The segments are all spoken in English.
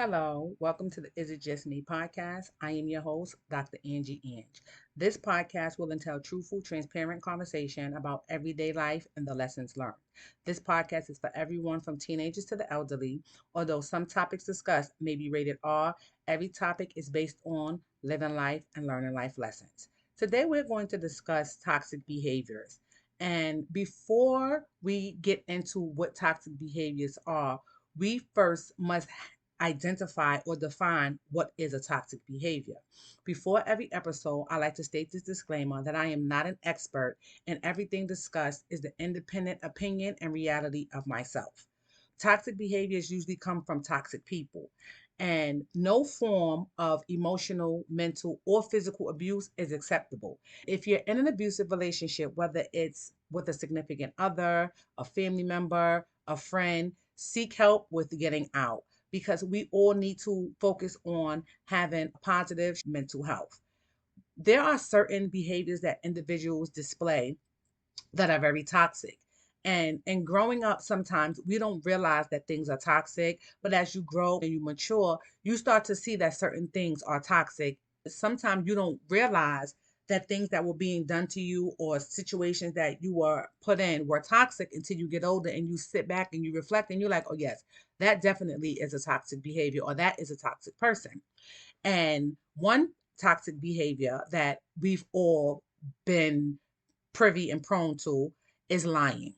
Hello, welcome to the Is It Just Me podcast. I am your host, Dr. Angie Ange. This podcast will entail truthful, transparent conversation about everyday life and the lessons learned. This podcast is for everyone from teenagers to the elderly. Although some topics discussed may be rated R, every topic is based on living life and learning life lessons. Today, we're going to discuss toxic behaviors. And before we get into what toxic behaviors are, we first must identify or define what is a toxic behavior. Before every episode, I like to state this disclaimer that I am not an expert and everything discussed is the independent opinion and reality of myself. Toxic behaviors usually come from toxic people, and no form of emotional, mental, or physical abuse is acceptable. If you're in an abusive relationship, whether it's with a significant other, a family member, a friend, seek help with getting out because we all need to focus on having positive mental health. There are certain behaviors that individuals display that are very toxic. And growing up, sometimes we don't realize that things are toxic, but as you grow and you mature, you start to see that certain things are toxic. Sometimes you don't realize that things that were being done to you or situations that you were put in were toxic until you get older and you sit back and you reflect and you're like, oh yes, that definitely is a toxic behavior or that is a toxic person. And one toxic behavior that we've all been privy and prone to is lying.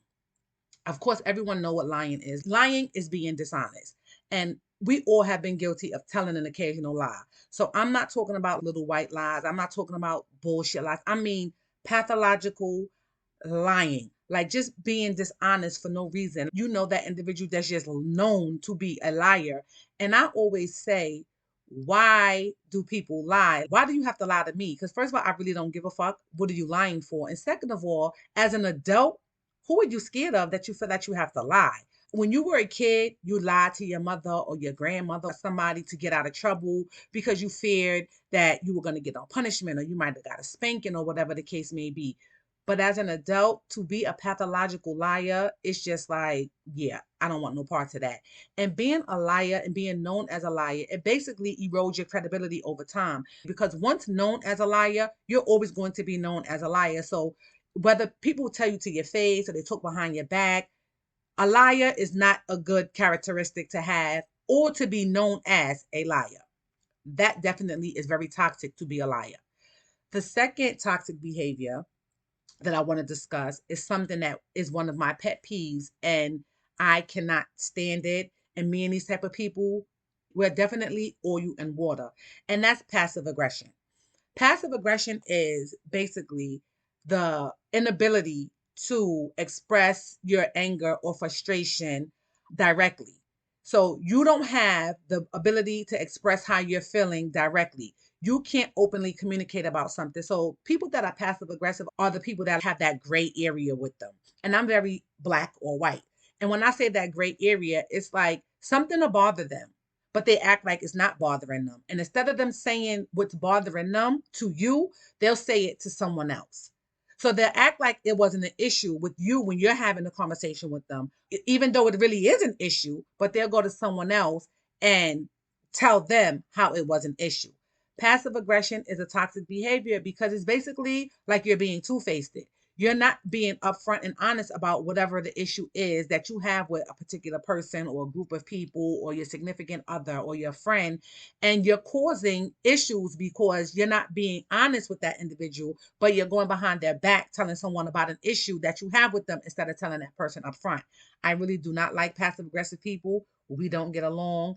Of course, everyone know what lying is. Lying is being dishonest. And we all have been guilty of telling an occasional lie. So I'm not talking about little white lies. I'm not talking about bullshit lies. I mean pathological lying. Like just being dishonest for no reason. You know that individual that's just known to be a liar. And I always say, why do people lie? Why do you have to lie to me? Because first of all, I really don't give a fuck. What are you lying for? And second of all, as an adult, who are you scared of that you feel that you have to lie? When you were a kid, you lied to your mother or your grandmother or somebody to get out of trouble because you feared that you were going to get on punishment or you might have got a spanking or whatever the case may be. But as an adult, to be a pathological liar, it's just like, yeah, I don't want no parts of that. And being a liar and being known as a liar, it basically erodes your credibility over time. Because once known as a liar, you're always going to be known as a liar. So whether people tell you to your face or they talk behind your back, a liar is not a good characteristic to have or to be known as a liar. That definitely is very toxic to be a liar. The second toxic behavior that I want to discuss is something that is one of my pet peeves and I cannot stand it. And me and these type of people, we're definitely oil and water. And that's passive aggression. Passive aggression is basically the inability to express your anger or frustration directly. So you don't have the ability to express how you're feeling directly. You can't openly communicate about something. So people that are passive aggressive are the people that have that gray area with them. And I'm very black or white. And when I say that gray area, it's like something to bother them but they act like it's not bothering them. And instead of them saying what's bothering them to you, they'll say it to someone else. So they'll act like it wasn't an issue with you when you're having a conversation with them, even though it really is an issue, but they'll go to someone else and tell them how it was an issue. Passive aggression is a toxic behavior because it's basically like you're being two-faced. You're not being upfront and honest about whatever the issue is that you have with a particular person or a group of people or your significant other or your friend. And you're causing issues because you're not being honest with that individual, but you're going behind their back telling someone about an issue that you have with them instead of telling that person up front. I really do not like passive aggressive people. We don't get along.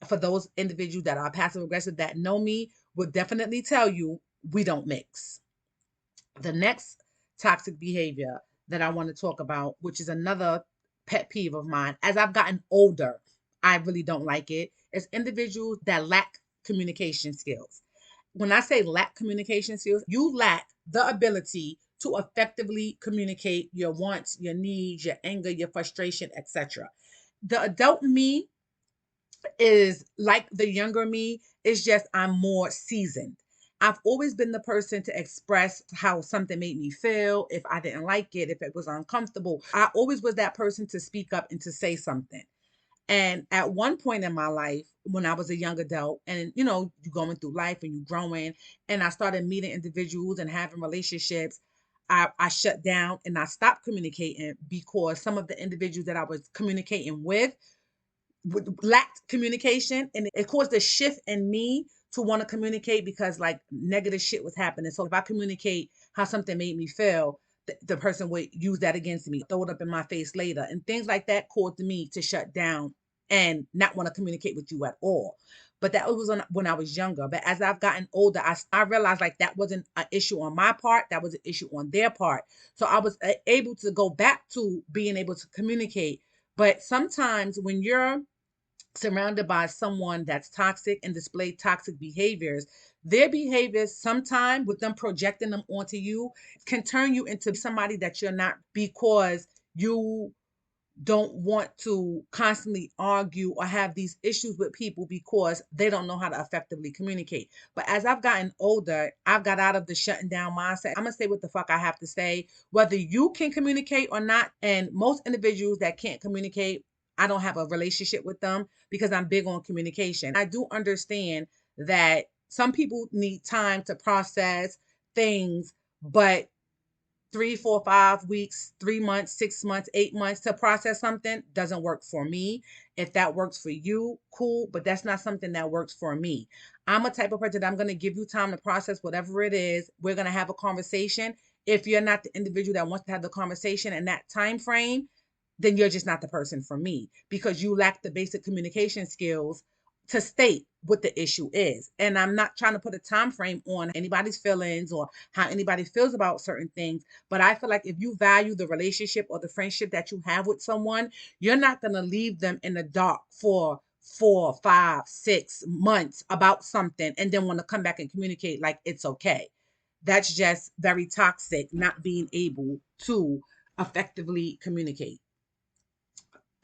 For those individuals that are passive aggressive that know me, will definitely tell you we don't mix. The next toxic behavior that I want to talk about, which is another pet peeve of mine, as I've gotten older, I really don't like it, is individuals that lack communication skills. When I say lack communication skills, you lack the ability to effectively communicate your wants, your needs, your anger, your frustration, etc. The adult me is like the younger me, it's just I'm more seasoned. I've always been the person to express how something made me feel, if I didn't like it, if it was uncomfortable. I always was that person to speak up and to say something. And at one point in my life, when I was a young adult, and you're going through life and you're growing, and I started meeting individuals and having relationships, I shut down and I stopped communicating because some of the individuals that I was communicating with lacked communication, and it caused a shift in me to want to communicate because like negative shit was happening. So if I communicate how something made me feel, the person would use that against me, throw it up in my face later, and things like that caused me to shut down and not want to communicate with you at all. But that was when I was younger. But as I've gotten older, I realized like that wasn't an issue on my part, that was an issue on their part. So I was able to go back to being able to communicate. But sometimes when you're surrounded by someone that's toxic and display toxic behaviors, their behaviors sometime with them projecting them onto you can turn you into somebody that you're not, because you don't want to constantly argue or have these issues with people because they don't know how to effectively communicate. But as I've gotten older, I've got out of the shutting down mindset. I'm gonna say what the fuck I have to say, whether you can communicate or not. And most individuals that can't communicate, I don't have a relationship with them because I'm big on communication. I do understand that some people need time to process things, but 3, 4, 5 weeks, 3 months, 6 months, 8 months to process something doesn't work for me. If that works for you, cool, but that's not something that works for me. I'm a type of person that I'm going to give you time to process whatever it is. We're going to have a conversation. If you're not the individual that wants to have the conversation in that time frame, then you're just not the person for me because you lack the basic communication skills to state what the issue is. And I'm not trying to put a time frame on anybody's feelings or how anybody feels about certain things, but I feel like if you value the relationship or the friendship that you have with someone, you're not going to leave them in the dark for 4, 5, 6 months about something and then want to come back and communicate like it's okay. That's just very toxic, not being able to effectively communicate.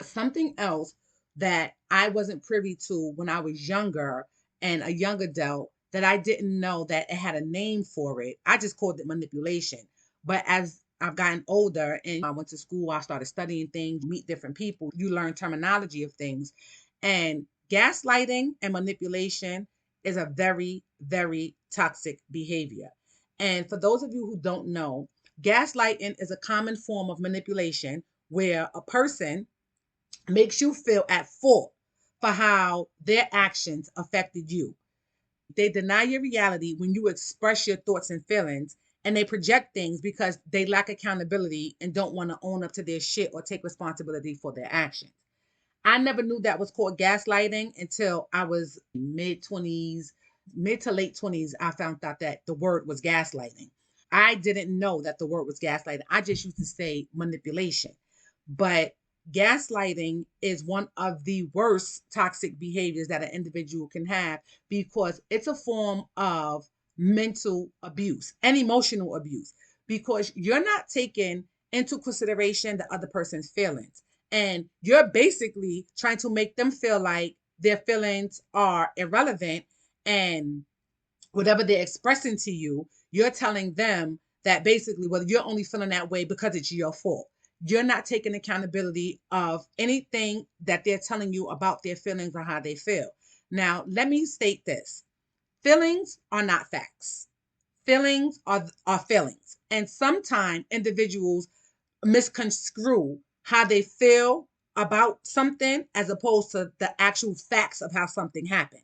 Something else that I wasn't privy to when I was younger and a young adult, that I didn't know that it had a name for it. I just called it manipulation. But as I've gotten older and I went to school, I started studying things, meet different people, you learn terminology of things. And gaslighting and manipulation is a very, very toxic behavior. And for those of you who don't know, gaslighting is a common form of manipulation where a person makes you feel at fault for how their actions affected you. They deny your reality when you express your thoughts and feelings, and they project things because they lack accountability and don't want to own up to their shit or take responsibility for their actions. I never knew that was called gaslighting until I was mid 20s, mid to late 20s. I found out that the word was gaslighting. I didn't know that the word was gaslighting. I just used to say manipulation. But gaslighting is one of the worst toxic behaviors that an individual can have because it's a form of mental abuse and emotional abuse because you're not taking into consideration the other person's feelings. And you're basically trying to make them feel like their feelings are irrelevant, and whatever they're expressing to you, you're telling them that basically, well, you're only feeling that way because it's your fault. You're not taking accountability of anything that they're telling you about their feelings or how they feel. Now, let me state this: feelings are not facts. Feelings are feelings. And sometimes individuals misconstrue how they feel about something as opposed to the actual facts of how something happened.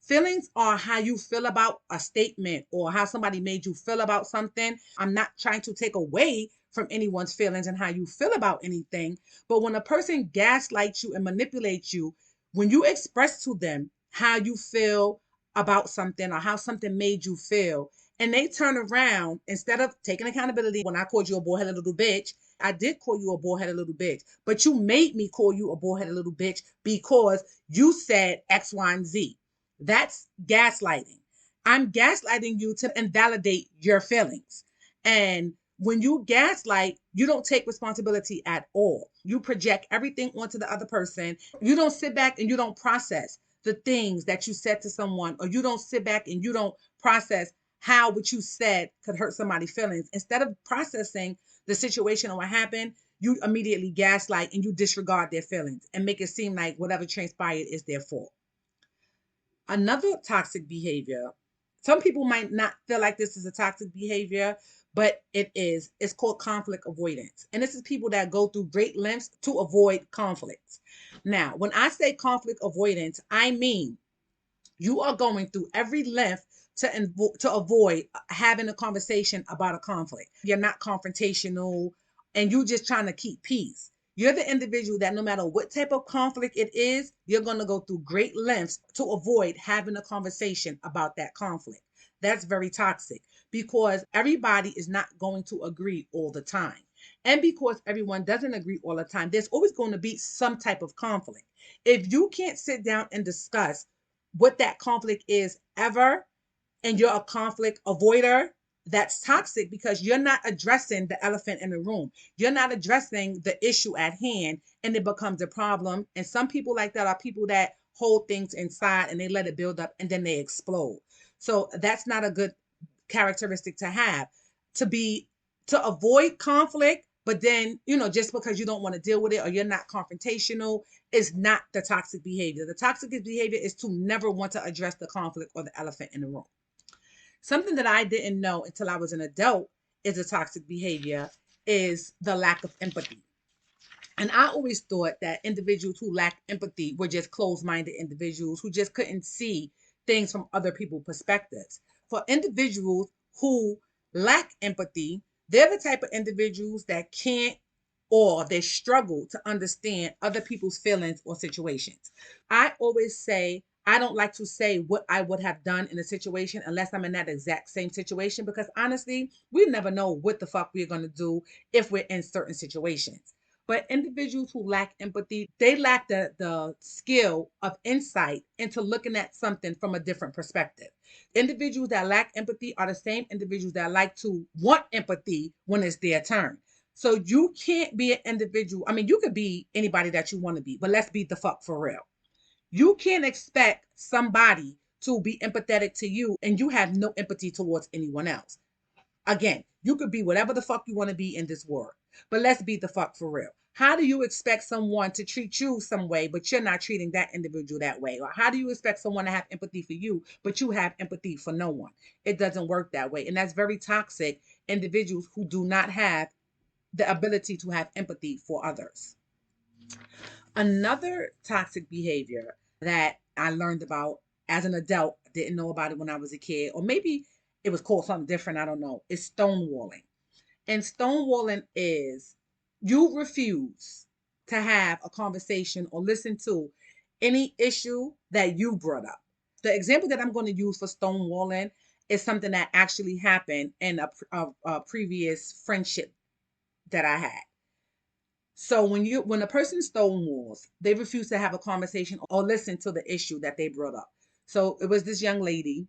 Feelings are how you feel about a statement or how somebody made you feel about something. I'm not trying to take away from anyone's feelings and how you feel about anything. But when a person gaslights you and manipulates you, when you express to them how you feel about something or how something made you feel, and they turn around instead of taking accountability, when I called you a bullheaded little bitch, I did call you a bullheaded little bitch, but you made me call you a bullheaded little bitch because you said X, Y, and Z. That's gaslighting. I'm gaslighting you to invalidate your feelings. And when you gaslight, you don't take responsibility at all. You project everything onto the other person. You don't sit back and you don't process the things that you said to someone, or you don't sit back and you don't process how what you said could hurt somebody's feelings. Instead of processing the situation or what happened, you immediately gaslight and you disregard their feelings and make it seem like whatever transpired is their fault. Another toxic behavior, some people might not feel like this is a toxic behavior, but it is. It's called conflict avoidance. And this is people that go through great lengths to avoid conflicts. Now, when I say conflict avoidance, I mean you are going through every length to avoid having a conversation about a conflict. You're not confrontational and you just trying to keep peace. You're the individual that no matter what type of conflict it is, you're going to go through great lengths to avoid having a conversation about that conflict. That's very toxic because everybody is not going to agree all the time. And because everyone doesn't agree all the time, there's always going to be some type of conflict. If you can't sit down and discuss what that conflict is ever, and you're a conflict avoider, that's toxic because you're not addressing the elephant in the room. You're not addressing the issue at hand, and it becomes a problem. And some people like that are people that hold things inside and they let it build up and then they explode. So that's not a good characteristic to have. To be to avoid conflict, but then, just because you don't want to deal with it or you're not confrontational is not the toxic behavior. The toxic behavior is to never want to address the conflict or the elephant in the room. Something that I didn't know until I was an adult is a toxic behavior is the lack of empathy. And I always thought that individuals who lack empathy were just closed-minded individuals who just couldn't see things from other people's perspectives. For individuals who lack empathy, they're the type of individuals that can't or they struggle to understand other people's feelings or situations. I always say I don't like to say what I would have done in a situation unless I'm in that exact same situation because honestly, we never know what the fuck we're going to do if we're in certain situations. But individuals who lack empathy, they lack the skill of insight into looking at something from a different perspective. Individuals that lack empathy are the same individuals that like to want empathy when it's their turn. So you can't be an individual. I mean, you could be anybody that you want to be, but let's be the fuck for real. You can't expect somebody to be empathetic to you and you have no empathy towards anyone else. Again, you could be whatever the fuck you want to be in this world, but let's be the fuck for real. How do you expect someone to treat you some way, but you're not treating that individual that way? Or how do you expect someone to have empathy for you, but you have empathy for no one? It doesn't work that way. And that's very toxic individuals who do not have the ability to have empathy for others. Another toxic behavior that I learned about as an adult, didn't know about it when I was a kid, or maybe it was called something different, I don't know, is stonewalling. And stonewalling is you refuse to have a conversation or listen to any issue that you brought up. The example that I'm going to use for stonewalling is something that actually happened in a previous friendship that I had. So when a person stonewalls, they refuse to have a conversation or listen to the issue that they brought up. So it was this young lady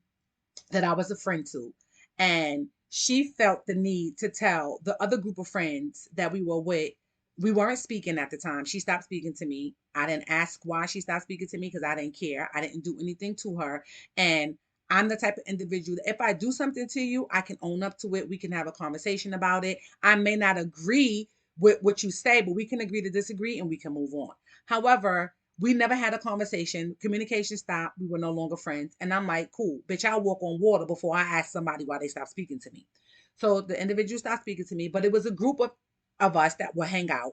that I was a friend to, and she felt the need to tell the other group of friends that we were with. We weren't speaking at the time. She stopped speaking to me. I didn't ask why she stopped speaking to me because I didn't care. I didn't do anything to her. And I'm the type of individual that if I do something to you, I can own up to it. We can have a conversation about it. I may not agree with what you say, but we can agree to disagree and we can move on. However, we never had a conversation. Communication stopped. We were no longer friends. And I'm like, cool, bitch, I'll walk on water before I ask somebody why they stopped speaking to me. So the individual stopped speaking to me, but it was a group of us that would hang out.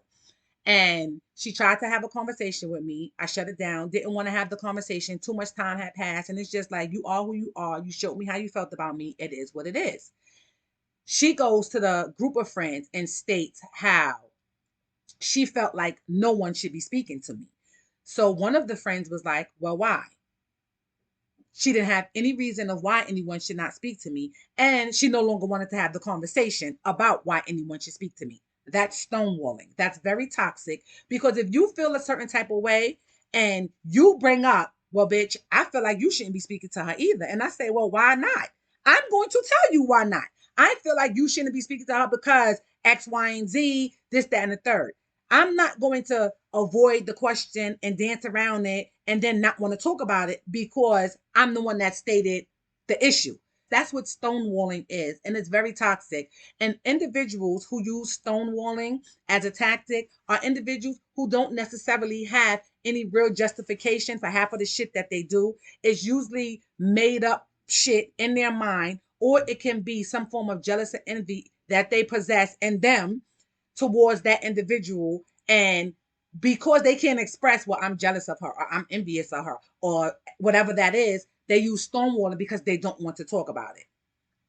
And she tried to have a conversation with me. I shut it down, didn't want to have the conversation. Too much time had passed. And it's just like, you are who you are. You showed me how you felt about me. It is what it is. She goes to the group of friends and states how she felt like no one should be speaking to me. So one of the friends was like, well, why? She didn't have any reason of why anyone should not speak to me. And she no longer wanted to have the conversation about why anyone should speak to me. That's stonewalling. That's very toxic because if you feel a certain type of way and you bring up, well, bitch, I feel like you shouldn't be speaking to her either. And I say, well, why not? I'm going to tell you why not. I feel like you shouldn't be speaking to her because X, Y, and Z, this, that, and the third. I'm not going to avoid the question and dance around it and then not want to talk about it because I'm the one that stated the issue. That's what stonewalling is, and it's very toxic. And individuals who use stonewalling as a tactic are individuals who don't necessarily have any real justification for half of the shit that they do. It's usually made up shit in their mind, or it can be some form of jealous or envy that they possess in them towards that individual. And because they can't express, well, I'm jealous of her, or I'm envious of her, or whatever that is, they use stonewalling because they don't want to talk about it.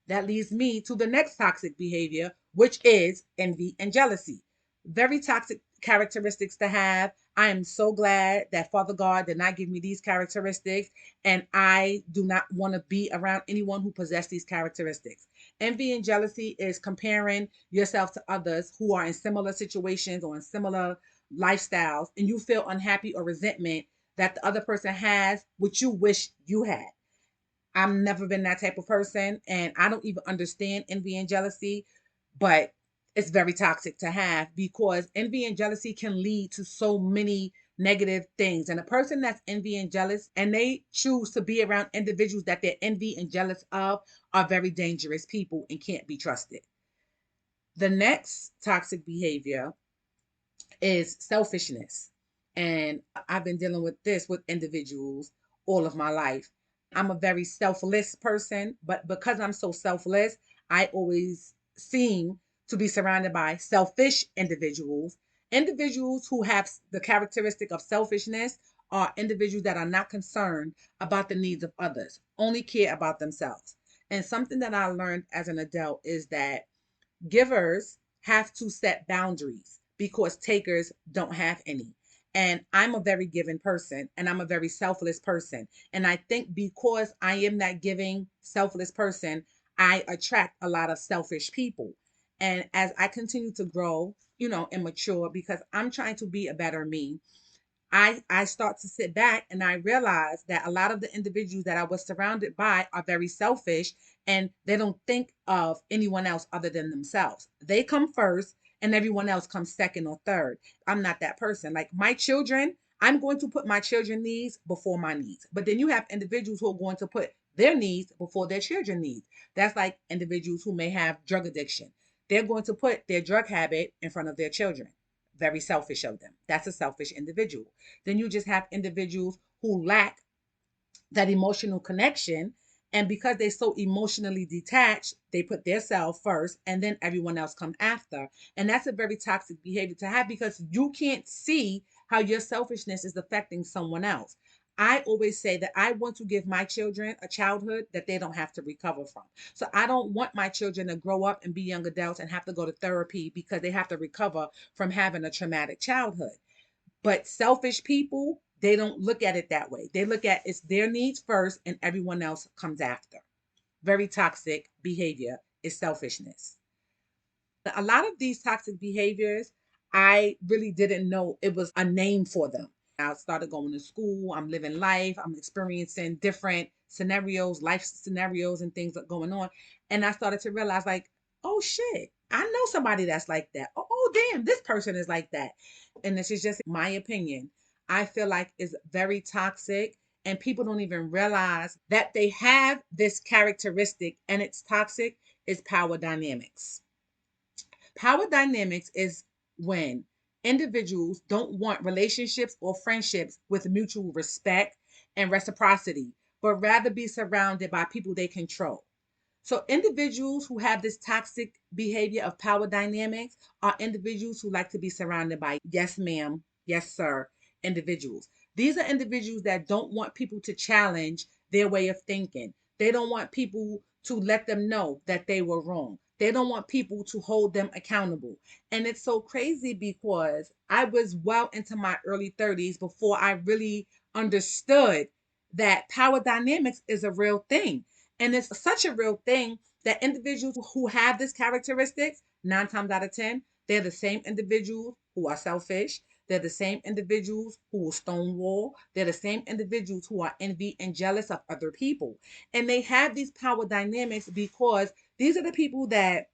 That leads me to the next toxic behavior, which is envy and jealousy. Very toxic characteristics to have. I am so glad that Father God did not give me these characteristics, and I do not want to be around anyone who possesses these characteristics. Envy and jealousy is comparing yourself to others who are in similar situations or in similar lifestyles, and you feel unhappy or resentment that the other person has what you wish you had. I've never been that type of person, and I don't even understand envy and jealousy, but it's very toxic to have because envy and jealousy can lead to so many negative things. And a person that's envy and jealous and they choose to be around individuals that they're envy and jealous of are very dangerous people and can't be trusted. The next toxic behavior is selfishness. And I've been dealing with this with individuals all of my life. I'm a very selfless person, but because I'm so selfless, I always seem to be surrounded by selfish individuals. Individuals who have the characteristic of selfishness are individuals that are not concerned about the needs of others, only care about themselves. And something that I learned as an adult is that givers have to set boundaries because takers don't have any. And I'm a very giving person and I'm a very selfless person. And I think because I am that giving, selfless person, I attract a lot of selfish people. And as I continue to grow, and mature, because I'm trying to be a better me, I start to sit back and I realize that a lot of the individuals that I was surrounded by are very selfish and they don't think of anyone else other than themselves. They come first and everyone else comes second or third. I'm not that person. Like my children, I'm going to put my children's needs before my needs. But then you have individuals who are going to put their needs before their children's needs. That's like individuals who may have drug addiction. They're going to put their drug habit in front of their children. Very selfish of them. That's a selfish individual. Then you just have individuals who lack that emotional connection. And because they're so emotionally detached, they put their self first and then everyone else comes after. And that's a very toxic behavior to have because you can't see how your selfishness is affecting someone else. I always say that I want to give my children a childhood that they don't have to recover from. So I don't want my children to grow up and be young adults and have to go to therapy because they have to recover from having a traumatic childhood. But selfish people, they don't look at it that way. They look at it's their needs first and everyone else comes after. Very toxic behavior is selfishness. A lot of these toxic behaviors, I really didn't know it was a name for them. I started going to school, I'm living life, I'm experiencing different scenarios, life scenarios, and things that are going on. And I started to realize, like, oh shit, I know somebody that's like that. Oh, damn, this person is like that. And this is just my opinion. I feel like it's very toxic, and people don't even realize that they have this characteristic, and it's toxic, is power dynamics. Power dynamics is when individuals don't want relationships or friendships with mutual respect and reciprocity, but rather be surrounded by people they control. So, individuals who have this toxic behavior of power dynamics are individuals who like to be surrounded by yes, ma'am, yes, sir individuals. These are individuals that don't want people to challenge their way of thinking. They don't want people to let them know that they were wrong. They don't want people to hold them accountable. And it's so crazy because I was well into my early 30s before I really understood that power dynamics is a real thing. And it's such a real thing that individuals who have this characteristics, 9 times out of 10, they're the same individuals who are selfish. They're the same individuals who will stonewall. They're the same individuals who are envy and jealous of other people. And they have these power dynamics because these are the people that,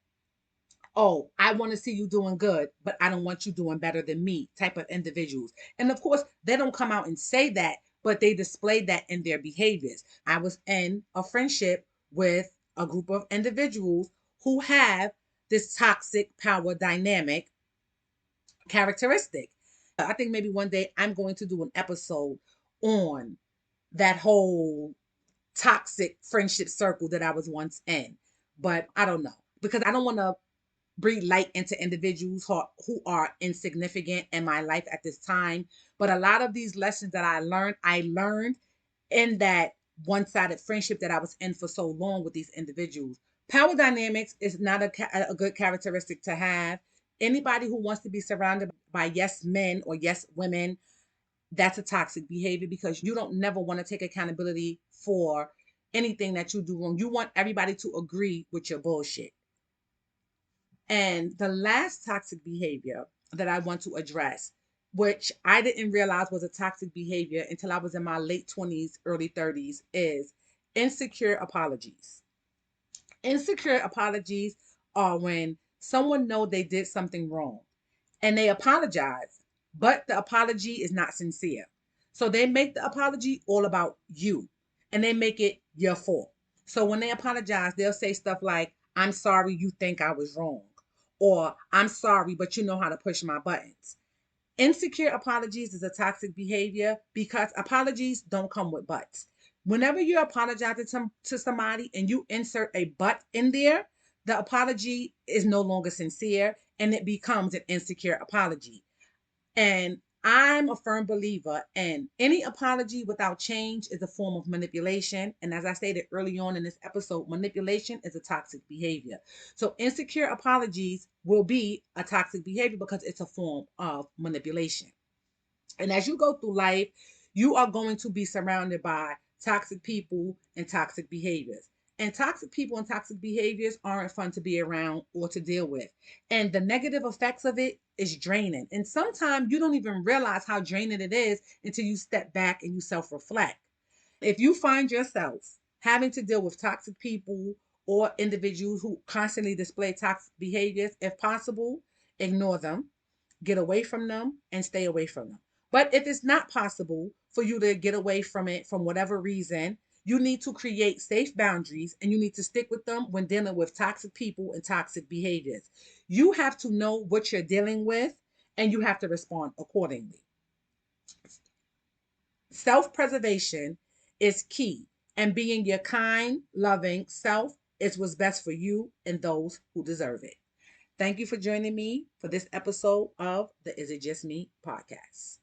oh, I want to see you doing good, but I don't want you doing better than me type of individuals. And of course, they don't come out and say that, but they display that in their behaviors. I was in a friendship with a group of individuals who have this toxic power dynamic characteristic. I think maybe one day I'm going to do an episode on that whole toxic friendship circle that I was once in. But I don't know because I don't want to breathe light into individuals who are insignificant in my life at this time. But a lot of these lessons that I learned in that one sided friendship that I was in for so long with these individuals. Power dynamics is not a good characteristic to have. Anybody who wants to be surrounded by yes men or yes women, that's a toxic behavior because you don't never want to take accountability for anything that you do wrong. You want everybody to agree with your bullshit. And the last toxic behavior that I want to address, which I didn't realize was a toxic behavior until I was in my late 20s, early 30s, is insecure apologies. Insecure apologies are when someone know they did something wrong and they apologize, but the apology is not sincere. So they make the apology all about you and they make it your fault. So when they apologize, they'll say stuff like, I'm sorry you think I was wrong, or I'm sorry, but you know how to push my buttons. Insecure apologies is a toxic behavior because apologies don't come with buts. Whenever you're apologizing to somebody and you insert a but in there, the apology is no longer sincere and it becomes an insecure apology. And I'm a firm believer in any apology without change is a form of manipulation. And as I stated early on in this episode, manipulation is a toxic behavior. So insecure apologies will be a toxic behavior because it's a form of manipulation. And as you go through life, you are going to be surrounded by toxic people and toxic behaviors. And toxic people and toxic behaviors aren't fun to be around or to deal with. And the negative effects of it is draining. And sometimes you don't even realize how draining it is until you step back and you self reflect. If you find yourself having to deal with toxic people or individuals who constantly display toxic behaviors, if possible, ignore them, get away from them, and stay away from them. But if it's not possible for you to get away from it from whatever reason, you need to create safe boundaries and you need to stick with them when dealing with toxic people and toxic behaviors. You have to know what you're dealing with and you have to respond accordingly. Self preservation is key, and being your kind, loving self is what's best for you and those who deserve it. Thank you for joining me for this episode of the Is It Just Me podcast.